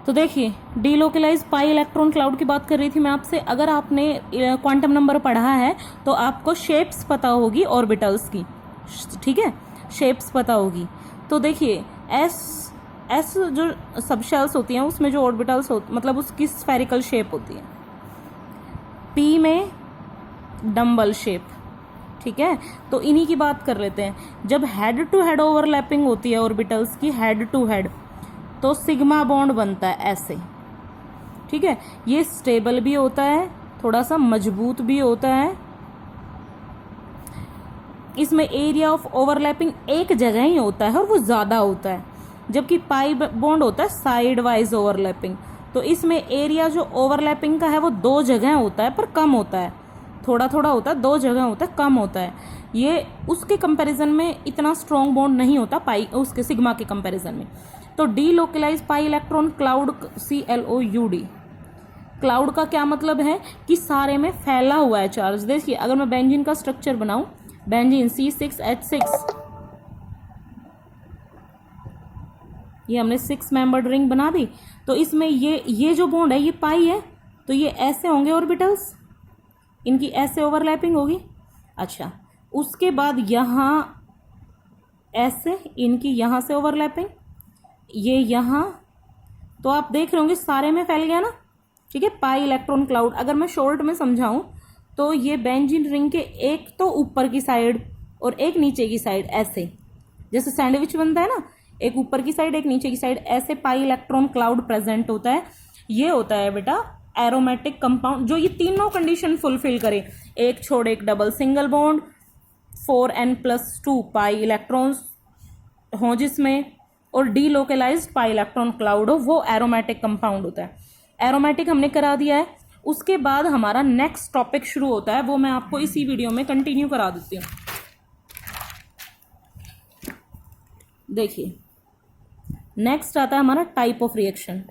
तो देखिए डीलोकलाइज पाई electron cloud की बात कर रही थी मैं आपसे। अगर आपने क्वांटम नंबर पढ़ा है तो आपको शेप्स पता होगी ऑर्बिटल्स की, ठीक है, शेप्स पता होगी। तो देखिए एस जो सबशेल्स होती हैं उसमें जो ऑर्बिटल्स मतलब उसकी स्फेरिकल शेप होती है। पी में डम्बल शेप, ठीक है। तो इन्हीं की बात कर लेते हैं। जब हेड टू हेड ओवरलैपिंग होती है ऑर्बिटल्स की, हेड टू हेड, तो सिग्मा बॉन्ड बनता है ऐसे, ठीक है। ये स्टेबल भी होता है, थोड़ा सा मजबूत भी होता है। इसमें एरिया ऑफ ओवरलैपिंग एक जगह ही होता है और वो ज्यादा होता है, जबकि पाई बॉन्ड होता है साइड वाइज ओवरलैपिंग। तो इसमें एरिया जो ओवरलैपिंग का है वो दो जगह होता है पर कम होता है, थोड़ा थोड़ा होता है, दो जगह होता है, कम होता है। ये उसके कंपैरिजन में इतना स्ट्रॉन्ग बॉन्ड नहीं होता पाई उसके सिग्मा के कंपैरिजन में। तो डी लोकलाइज पाई इलेक्ट्रॉन क्लाउड, CLOUD, क्लाउड का क्या मतलब है कि सारे में फैला हुआ है चार्ज। देखिए अगर मैं बेंजीन का स्ट्रक्चर बनाऊं, बेंजीन C6H6, ये हमने 6 मेंबर्ड रिंग बना दी। तो इसमें ये जो बॉन्ड है ये पाई है, तो ये ऐसे होंगे ऑर्बिटल्स, इनकी ऐसे ओवरलैपिंग होगी। अच्छा, उसके बाद यहाँ ऐसे, इनकी यहाँ से ओवरलैपिंग, ये यहाँ। तो आप देख रहे होंगे सारे में फैल गया ना, ठीक है, पाई इलेक्ट्रॉन क्लाउड। अगर मैं शॉर्ट में समझाऊं तो ये बेंजीन रिंग के एक तो ऊपर की साइड और एक नीचे की साइड, ऐसे जैसे सैंडविच बनता है ना, एक ऊपर की साइड एक नीचे की साइड, ऐसे पाई इलेक्ट्रॉन क्लाउड प्रेजेंट होता है। ये होता है बेटा एरोमेटिक कंपाउंड जो ये तीनों कंडीशन फुलफिल करे, एक छोड़ एक double single bond, 4n+2 pi electrons हो जिसमें, और delocalised pi electron cloud हो, वो एरोमेटिक कंपाउंड होता है। एरोमेटिक हमने करा दिया है। उसके बाद हमारा नेक्स्ट टॉपिक शुरू होता है, वो मैं आपको इसी वीडियो में कंटिन्यू करा देती हूँ। देखिए नेक्स्ट आता है हमारा type of reaction.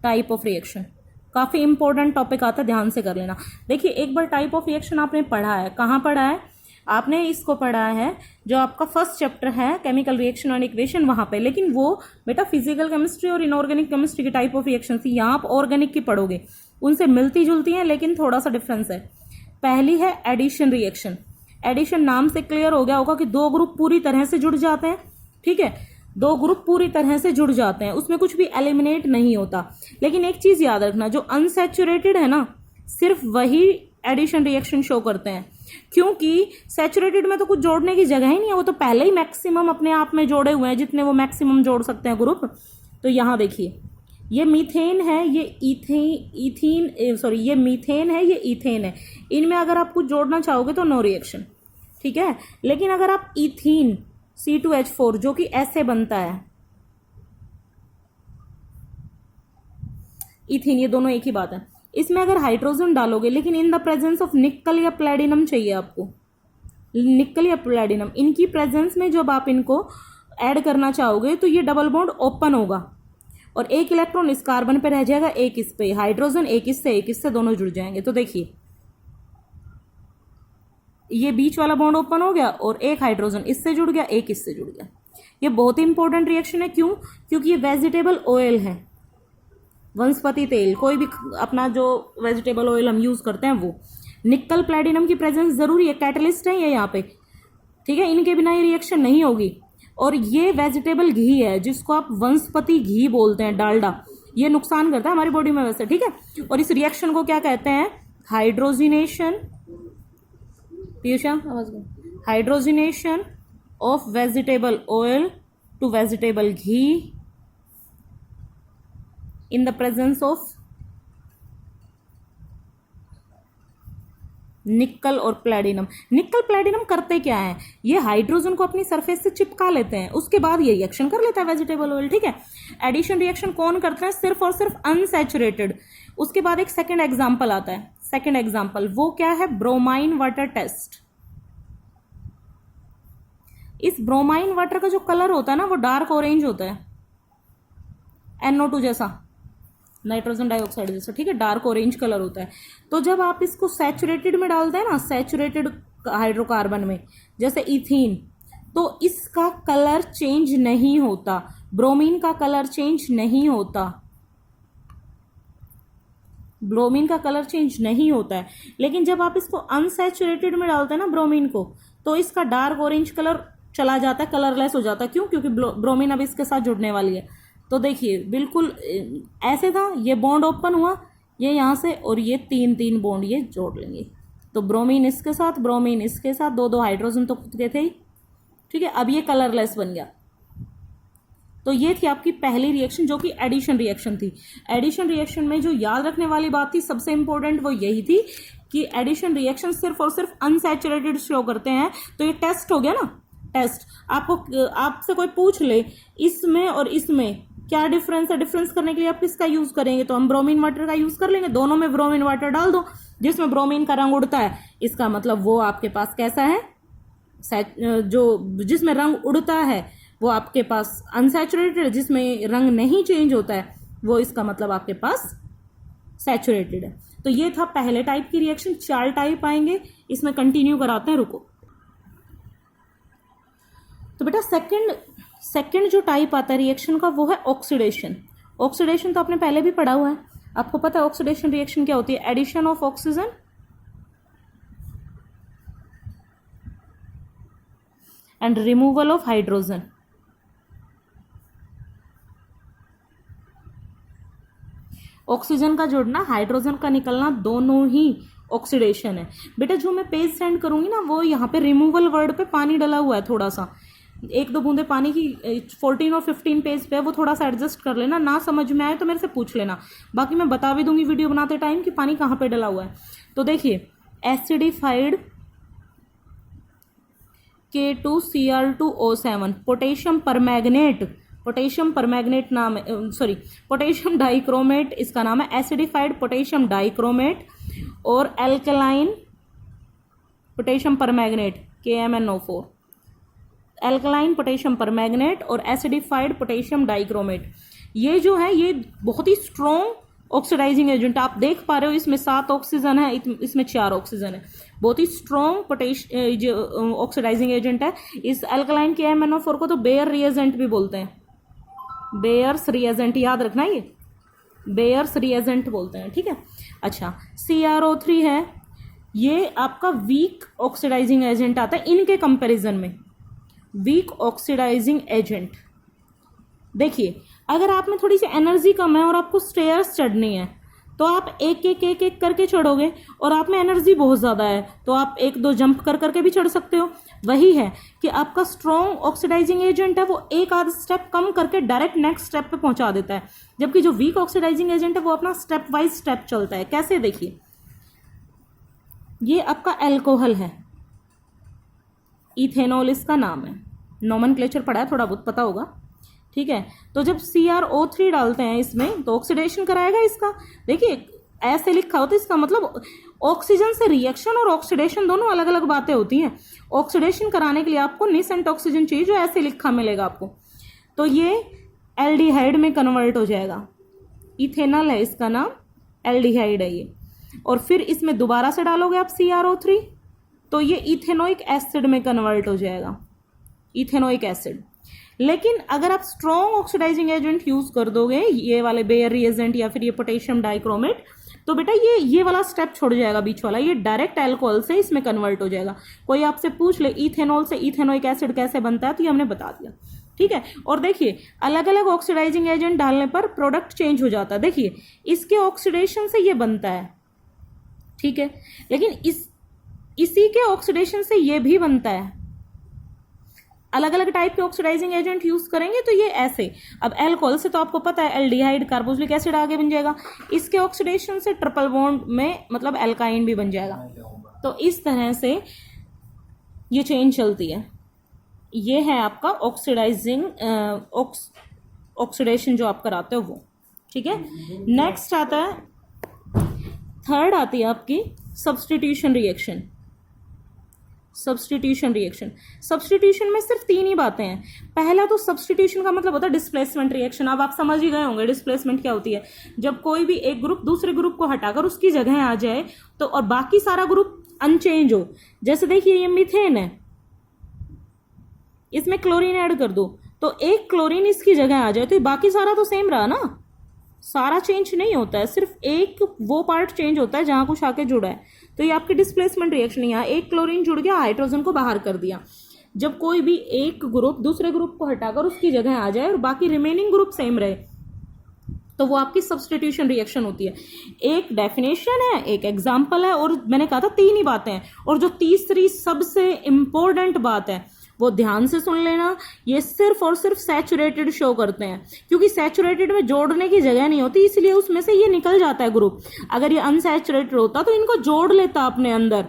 Type of reaction काफी इंपॉर्टेंट टॉपिक आता है, ध्यान से कर लेना। देखिए एक बार टाइप ऑफ रिएक्शन आपने पढ़ा है, कहाँ पढ़ा है आपने? इसको पढ़ा है जो आपका फर्स्ट चैप्टर है केमिकल रिएक्शन और इक्वेशन, वहां पे। लेकिन वो बेटा फिजिकल केमिस्ट्री और इनऑर्गेनिक केमिस्ट्री की टाइप ऑफ रिएक्शन थी। यहाँ आप ऑर्गेनिक की पढ़ोगे, उनसे मिलती जुलती हैं लेकिन थोड़ा सा डिफरेंस है। पहली है एडिशन रिएक्शन। एडिशन नाम से क्लियर हो गया होगा कि दो ग्रुप पूरी तरह से जुड़ जाते हैं, ठीक है, दो ग्रुप पूरी तरह से जुड़ जाते हैं, उसमें कुछ भी एलिमिनेट नहीं होता। लेकिन एक चीज याद रखना, जो अनसैचुरेटेड है ना, सिर्फ वही एडिशन रिएक्शन शो करते हैं, क्योंकि सैचुरेटेड में तो कुछ जोड़ने की जगह ही नहीं है, वो तो पहले ही मैक्सिमम अपने आप में जोड़े हुए हैं जितने वो मैक्सिमम जोड़ सकते हैं ग्रुप। तो यहाँ देखिए ये मीथेन है, ये ये मीथेन है, ये इथेन है। इनमें अगर आप कुछ जोड़ना चाहोगे तो नो रिएक्शन, ठीक है। लेकिन अगर आप इथीन C2H4 जो कि ऐसे बनता है, इथीन, ये दोनों एक ही बात है, इसमें अगर हाइड्रोजन डालोगे, लेकिन इन द प्रेजेंस ऑफ निकल या प्लेटिनम चाहिए आपको, निकल या प्लेटिनम, इनकी प्रेजेंस में जब आप इनको ऐड करना चाहोगे तो ये डबल बॉन्ड ओपन होगा और एक इलेक्ट्रॉन इस कार्बन पे रह जाएगा, एक इस पे, हाइड्रोजन एक इससे दोनों जुड़ जाएंगे। तो देखिए ये बीच वाला बॉन्ड ओपन हो गया और एक हाइड्रोजन इससे जुड़ गया, एक इससे जुड़ गया। ये बहुत ही इंपॉर्टेंट रिएक्शन है। क्यों? क्योंकि ये वेजिटेबल ऑयल है, वनस्पति तेल, कोई भी अपना जो वेजिटेबल ऑयल हम यूज करते हैं वो। निकल प्लेटिनम की प्रेजेंस जरूरी है, कैटलिस्ट है ये यहाँ पे, ठीक है, इनके बिना ये रिएक्शन नहीं होगी। और ये वेजिटेबल घी है जिसको आप वनस्पति घी बोलते हैं, डालडा, ये नुकसान करता है हमारी बॉडी में वैसे, ठीक है। और इस रिएक्शन को क्या कहते हैं? Hydrogenation, hydrogenation of vegetable oil to vegetable ghee in the presence of nickel और प्लेटिनम। निकल प्लेटिनम करते क्या है, ये हाइड्रोजन को अपनी सरफेस से चिपका लेते हैं, उसके बाद ये रिएक्शन कर लेता है वेजिटेबल ऑयल, ठीक है। एडिशन रिएक्शन कौन करता है? सिर्फ और सिर्फ अनसैचुरेटेड। उसके बाद एक सेकंड एग्जांपल आता है, सेकंड एग्जांपल वो क्या है? Bromine water test. इस ब्रोमाइन वाटर का जो कलर होता है ना वो डार्क ऑरेंज होता है, NO2 जैसा, नाइट्रोजन डाइऑक्साइड जैसा, ठीक है, डार्क ऑरेंज कलर होता है। तो जब आप इसको सैचुरेटेड में डालते हैं ना, सैचुरेटेड हाइड्रोकार्बन में, जैसे इथीन, तो इसका कलर चेंज नहीं होता, ब्रोमीन का कलर चेंज नहीं होता, ब्रोमीन का कलर चेंज नहीं होता है। लेकिन जब आप इसको अनसैचुरेटेड में डालते हैं ना ब्रोमीन को, तो इसका डार्क ऑरेंज कलर चला जाता है, कलरलेस हो जाता है। क्यों? क्योंकि ब्रोमीन अब इसके साथ जुड़ने वाली है। तो देखिए बिल्कुल ऐसे था, ये बॉन्ड ओपन हुआ, ये यहाँ से, और ये तीन तीन बॉन्ड ये जोड़ लेंगे, तो ब्रोमीन इसके साथ, ब्रोमीन इसके साथ, दो दो हाइड्रोजन तो खुद के थे ही, ठीक है। अब ये कलरलेस बन गया। तो ये थी आपकी पहली रिएक्शन जो कि एडिशन रिएक्शन थी। एडिशन रिएक्शन में जो याद रखने वाली बात थी सबसे इंपॉर्टेंट वो यही थी कि एडिशन रिएक्शन सिर्फ और सिर्फ अनसैचुरेटेड शो करते हैं। तो ये टेस्ट हो गया ना, टेस्ट। आपको आपसे कोई पूछ ले इसमें और इसमें क्या डिफरेंस है, डिफरेंस करने के लिए आप किसका यूज करेंगे, तो हम ब्रोमीन वाटर का यूज कर लेंगे। दोनों में ब्रोमीन वाटर डाल दो, जिसमें ब्रोमीन का रंग उड़ता है, इसका मतलब वो आपके पास कैसा है, जो जिसमें रंग उड़ता है वो आपके पास अनसैचुरेटेड, जिसमें रंग नहीं चेंज होता है वो इसका मतलब आपके पास सैचुरेटेड है। तो ये था पहले टाइप की रिएक्शन। 4 टाइप आएंगे, इसमें कंटिन्यू कराते हैं, रुको। तो बेटा सेकंड जो टाइप आता है रिएक्शन का वो है ऑक्सीडेशन। ऑक्सीडेशन तो आपने पहले भी पढ़ा हुआ है, आपको पता है ऑक्सीडेशन रिएक्शन क्या होती है, addition of oxygen and removal of hydrogen. Oxygen का जुड़ना, हाइड्रोजन का निकलना, दोनों ही ऑक्सीडेशन है। बेटा जो मैं पेज सेंड करूंगी ना, वो यहाँ पे रिमूवल वर्ड पे पानी डला हुआ है, थोड़ा सा 1-2 बूंदे पानी की 14 और 15 पेज पे, वो थोड़ा सा एडजस्ट कर लेना। ना समझ में आए तो मेरे से पूछ लेना, बाकी मैं बता भी दूंगी वीडियो बनाते टाइम कि पानी कहाँ पे डला हुआ है। तो देखिए एसिडिफाइड K2Cr2O7 पोटेशियम परमैग्नेट, पोटेशियम परमैग्नेट नाम है, सॉरी पोटेशियम डाइक्रोमेट इसका नाम है, एसिडिफाइड पोटेशियम डाइक्रोमेट और alkaline potassium परमैग्नेट KMnO4, alkaline potassium परमैग्नेट और एसिडिफाइड पोटेशियम डाइक्रोमेट। ये जो है ये बहुत ही स्ट्रॉन्ग ऑक्सीडाइजिंग एजेंट, आप देख पा रहे हो इसमें 7 ऑक्सीजन है, इसमें 4 ऑक्सीजन है, बहुत ही स्ट्रॉन्ग ऑक्सीडाइजिंग एजेंट है। इस एल्कलाइन KMnO4 को तो बेयर रिएजेंट भी बोलते हैं, बेयर्स रिएजेंट, याद रखना ये बेयर्स रिएजेंट बोलते हैं, ठीक है। अच्छा CrO3 है, ये आपका वीक ऑक्सीडाइजिंग एजेंट आता है इनके कंपैरिजन में, वीक ऑक्सीडाइजिंग एजेंट। देखिए अगर आप में थोड़ी सी एनर्जी कम है और आपको स्टेयर्स चढ़नी है तो आप एक एक करके चढ़ोगे, और आप में एनर्जी बहुत ज़्यादा है तो आप 1-2 जंप कर करके भी चढ़ सकते हो। वही है कि आपका स्ट्रॉन्ग ऑक्सीडाइजिंग एजेंट है वो एक आध स्टेप कम करके डायरेक्ट नेक्स्ट स्टेप पे पहुंचा देता है, जबकि जो वीक ऑक्सीडाइजिंग एजेंट है वो अपना स्टेप वाइज स्टेप चलता है। कैसे, देखिए ये आपका एल्कोहल है, इथेनॉल इसका नाम है, नोमेनक्लेचर पढ़ा है, थोड़ा बहुत पता होगा, ठीक है। तो जब CrO3 डालते हैं इसमें तो ऑक्सीडेशन कराएगा इसका, देखिए ऐसे लिखा होता है, इसका मतलब ऑक्सीजन से रिएक्शन और ऑक्सीडेशन दोनों अलग अलग बातें होती हैं। ऑक्सीडेशन कराने के लिए आपको निसेंट ऑक्सीजन चाहिए जो ऐसे लिखा मिलेगा आपको, तो ये एल्डिहाइड में कन्वर्ट हो जाएगा, इथेनॉल है इसका नाम, एल्डिहाइड है ये, और फिर इसमें दोबारा से डालोगे आप CrO3 तो ये इथेनोइक एसिड में कन्वर्ट हो जाएगा, इथेनोइक एसिड। लेकिन अगर आप स्ट्रॉन्ग ऑक्सीडाइजिंग एजेंट यूज कर दोगे, ये वाले बेयर रिएजेंट या फिर ये पोटेशियम डाइक्रोमेट, तो बेटा ये वाला स्टेप छोड़ जाएगा बीच वाला, ये डायरेक्ट अल्कोहल से इसमें कन्वर्ट हो जाएगा। कोई आपसे पूछ ले इथेनॉल से इथेनोइक एसिड कैसे बनता है, तो ये हमने बता दिया, ठीक है। और देखिए अलग अलग ऑक्सीडाइजिंग एजेंट डालने पर प्रोडक्ट चेंज हो जाता है। देखिए इसके ऑक्सीडेशन से ये बनता है, ठीक है, लेकिन इसी के ऑक्सीडेशन से ये भी बनता है। अलग अलग टाइप के ऑक्सीडाइजिंग एजेंट यूज करेंगे तो ये ऐसे, अब एल्कोहल से तो आपको पता है एल्डिहाइड कार्बोक्सिलिक एसिड आगे बन जाएगा, इसके ऑक्सीडेशन से ट्रिपल बॉन्ड में मतलब एल्काइन भी बन जाएगा। तो इस तरह से ये चेंज चलती है। ये है आपका ऑक्सीडाइजिंग ऑक्सीडेशन जो आप कराते हो वो, ठीक है। नेक्स्ट आता है, थर्ड आती है आपकी substitution reaction. Substitution reaction. Substitution में सिर्फ 3 ही बातें हैं। पहला तो सब्स्टिट्यूशन का मतलब होता है डिस्प्लेसमेंट रिएक्शन। अब आप समझ ही गए होंगे डिस्प्लेसमेंट क्या होती है। जब कोई भी एक ग्रुप दूसरे ग्रुप को हटाकर उसकी जगह आ जाए तो और बाकी सारा ग्रुप अनचेंज हो। जैसे देखिए ये मीथेन है, इसमें क्लोरीन ऐड कर दो तो एक क्लोरीन इसकी जगह आ जाए तो बाकी सारा तो सेम रहा ना, सारा चेंज नहीं होता है, सिर्फ एक वो पार्ट चेंज होता है जहां कुछ आके जुड़ा है। तो ये आपकी डिस्प्लेसमेंट रिएक्शन। यहाँ एक क्लोरीन जुड़ गया, हाइड्रोजन को बाहर कर दिया। जब कोई भी एक ग्रुप दूसरे ग्रुप को हटाकर उसकी जगह आ जाए और बाकी रिमेनिंग ग्रुप सेम रहे तो वो आपकी सब्स्टिट्यूशन रिएक्शन होती है। एक डेफिनेशन है, एक एग्जाम्पल है, और मैंने कहा था 3 ही बातें हैं। और जो तीसरी सबसे इंपॉर्टेंट बात है वो ध्यान से सुन लेना, ये सिर्फ और सिर्फ सैचुरेटेड शो करते हैं, क्योंकि सैचुरेटेड में जोड़ने की जगह नहीं होती, इसलिए उसमें से ये निकल जाता है ग्रुप। अगर ये अनसैचुरेटेड होता तो इनको जोड़ लेता अपने अंदर।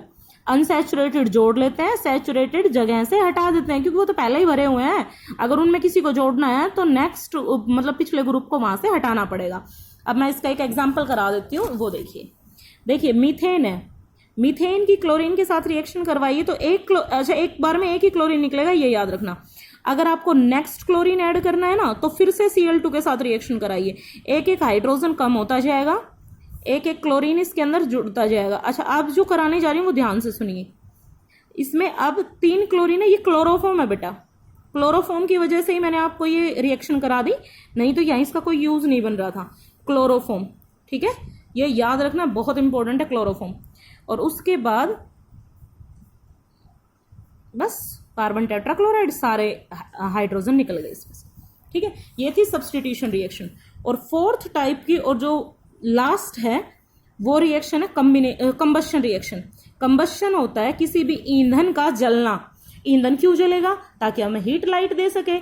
अनसैचुरेटेड जोड़ लेते हैं, सैचुरेटेड जगह से हटा देते हैं, क्योंकि वो तो पहले ही भरे हुए हैं। अगर उनमें किसी को जोड़ना है तो नेक्स्ट मतलब पिछले ग्रुप को वहां से हटाना पड़ेगा। अब मैं इसका एक एग्जाम्पल करा देती हूँ, वो देखिए मीथेन है। मीथेन की क्लोरीन के साथ रिएक्शन करवाइए तो एक बार में एक ही क्लोरीन निकलेगा, ये याद रखना। अगर आपको नेक्स्ट क्लोरीन ऐड करना है ना तो फिर से Cl2 के साथ रिएक्शन कराइए, एक एक हाइड्रोजन कम होता जाएगा, एक एक क्लोरीन इसके अंदर जुड़ता जाएगा। अच्छा, आप जो कराने जा रही हूँ वो ध्यान से सुनिए। इसमें अब 3 क्लोरीन है, ये क्लोरोफॉर्म है बेटा। क्लोरोफॉर्म की वजह से ही मैंने आपको ये रिएक्शन करा दी, नहीं तो यहाँ इसका कोई यूज नहीं बन रहा था। क्लोरोफॉर्म, ठीक है, ये याद रखना, बहुत इंपॉर्टेंट है क्लोरोफॉर्म। और उसके बाद बस कार्बन टेट्राक्लोराइड, सारे हाइड्रोजन निकल गए इसमें से, ठीक है। ये थी सब्स्टिट्यूशन रिएक्शन। और 4th टाइप की और जो लास्ट है वो रिएक्शन है कंबशन रिएक्शन। कंबशन होता है किसी भी ईंधन का जलना। ईंधन क्यों जलेगा? ताकि हमें हीट लाइट दे सके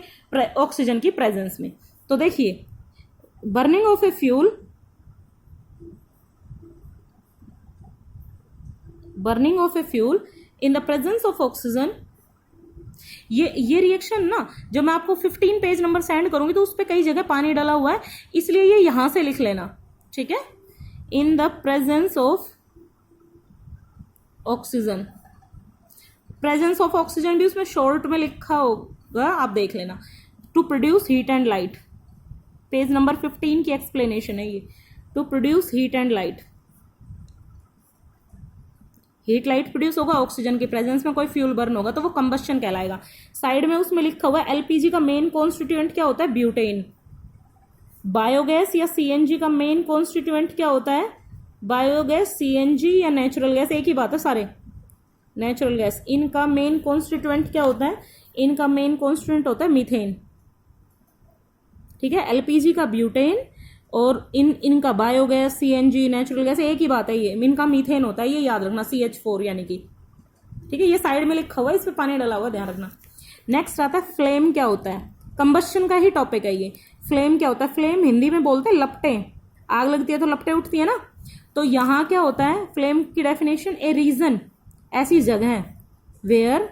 ऑक्सीजन की प्रेजेंस में। तो देखिए, burning of a fuel, burning of a fuel in the presence of oxygen, ये रिएक्शन ना जब मैं आपको 15 पेज नंबर सेंड करूंगी तो उस पर कई जगह पानी डाला हुआ है, इसलिए ये यहां से लिख लेना, ठीक है। In the presence of oxygen, presence of oxygen भी उसमें शॉर्ट में लिखा होगा, आप देख लेना। To produce heat and light, page number 15 की एक्सप्लेनेशन है ये। To produce heat and light, heat light produce होगा ऑक्सीजन की प्रेजेंस में, कोई फ्यूल बर्न होगा तो वो कंबस्शन कहलाएगा। साइड में उसमें लिखा हुआ है एलपीजी का मेन कॉन्स्टिट्यूएंट क्या होता है? ब्यूटेन। बायोगैस या सीएनजी का मेन कॉन्स्टिट्यूएंट क्या होता है? बायोगैस, सीएनजी या नेचुरल गैस, एक ही बात है सारे, नेचुरल गैस। इनका मेन कॉन्स्टिट्यूएंट क्या होता है? इनका मेन कॉन्स्टिट्यूएंट होता है मीथेन, ठीक है। एलपीजी का ब्यूटेन और इनका बायोगैस, सीएनजी, नेचुरल गैस, एक ही बात है। ये इनका मीथेन होता है, ये याद रखना, CH4 यानी कि, ठीक है। ये साइड में लिखा हुआ है, इस पे पानी डाला हुआ, ध्यान रखना। नेक्स्ट आता है फ्लेम क्या होता है। कंबस्शन का ही टॉपिक है ये। फ्लेम क्या होता है? फ्लेम हिंदी में बोलते हैं लपटे। आग लगती है तो लपटे उठती है ना, तो यहाँ क्या होता है फ्लेम की डेफिनेशन? ए रीजन, ऐसी जगह वेयर